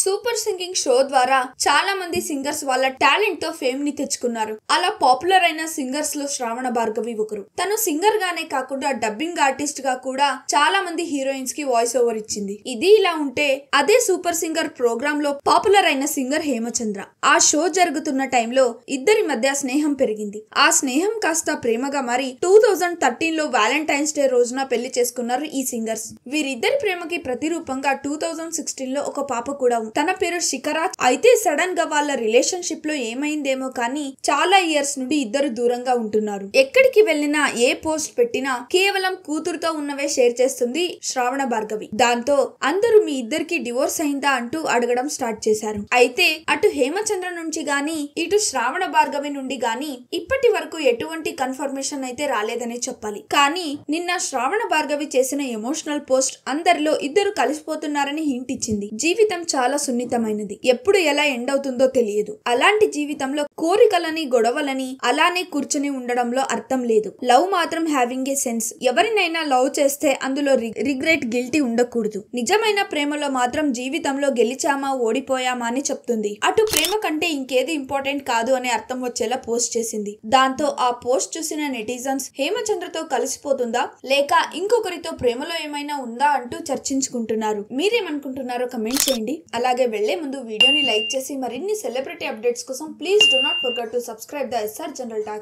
Super singing show ద్వారా చాలా మంది సింగర్స్ వాళ్ళ టాలెంట్ తో ఫేమ్ ని తెచ్చుకున్నారు. అలా పాపులర్ అయిన సింగర్స్ లో శ్రావణ భార్గవి ఒకరు. తను సింగర్ గానే కాకుండా డబ్బింగ్ ఆర్టిస్ట్ గా కూడా చాలా మంది హీరోయిన్స్ కి వాయిస్ ఓవర్ ఇచ్చింది. ఇది ఇలా ఉంటే అదే సూపర్ సింగర్ ప్రోగ్రామ్ లో పాపులర్ అయిన సింగర్ హేమచంద్ర. ఆ షో జరుగుతున్న టైంలో ఇద్దరి మధ్య స్నేహం పెరిగింది. ఆ స్నేహం కాస్త ప్రేమగా మారి 2013 లో వ్యాలంటైన్స్ డే రోజున పెళ్లి చేసుకున్నారు ఈ సింగర్స్. వీరిద్దరి ప్రేమకి ప్రతిరూపంగా 2016 లో ఒక పాప కూడా. తన పేరు శిఖరా. అయితే సడన్ గా వాళ్ళ రిలేషన్షిప్ లో ఏమైందేమో కానీ చాలా ఇయర్స్ నుండి ఇద్దరు దూరంగా ఉంటున్నారు. ఎక్కడికి వెళ్ళినా ఏ పోస్ట్ పెట్టినా కేవలం కూతురుతో ఉన్నవే షేర్ చేస్తుంది శ్రావణ భార్గవి. దాంతో అందరూ మీ ఇద్దరికి డివోర్స్ అయిందా అంటూ అడగడం స్టార్ట్ చేశారు. అయితే అటు హేమచంద్ర నుంచి గాని ఇటు శ్రావణ భార్గవి నుండి గాని ఇప్పటి వరకు ఎటువంటి కన్ఫర్మేషన్ అయితే రాలేదని చెప్పాలి. కానీ నిన్న శ్రావణ భార్గవి చేసిన ఎమోషనల్ పోస్ట్ అందరిలో ఇద్దరు కలిసిపోతున్నారని హింట్ ఇచ్చింది. జీవితం చాలా సున్నితమైనది. ఎప్పుడు ఎలా ఎండ్ అవుతుందో తెలియదు. అలాంటి జీవితంలో కోరికలని గొడవలని అలానే కూర్చుని ఉండడంలో అర్థం లేదు. లవ్ మాత్రం హ్యావింగ్ ఏ సెన్స్. ఎవరినైనా లవ్ చేస్తే అందులో రిగ్రెట్, గిల్టీ ఉండకూడదు. నిజమైన ప్రేమలో మాత్రం జీవితంలో గెలిచామా ఓడిపోయామా అని చెప్తుంది. అటు ప్రేమ కంటే ఇంకేది ఇంపార్టెంట్ కాదు అనే అర్థం వచ్చేలా పోస్ట్ చేసింది. దాంతో ఆ పోస్ట్ చూసిన నెటిజన్స్ హేమచంద్రతో కలిసిపోతుందా లేక ఇంకొకరితో ప్రేమలో ఏమైనా ఉందా అంటూ చర్చించుకుంటున్నారు. మీరేమనుకుంటున్నారో కమెంట్ చేయండి. అలాగే వెళ్లే ముందు వీడియోని లైక్ చేసి మరిన్ని సెలబ్రిటీ అప్డేట్స్ కోసం please do not forget to subscribe the SR general talks.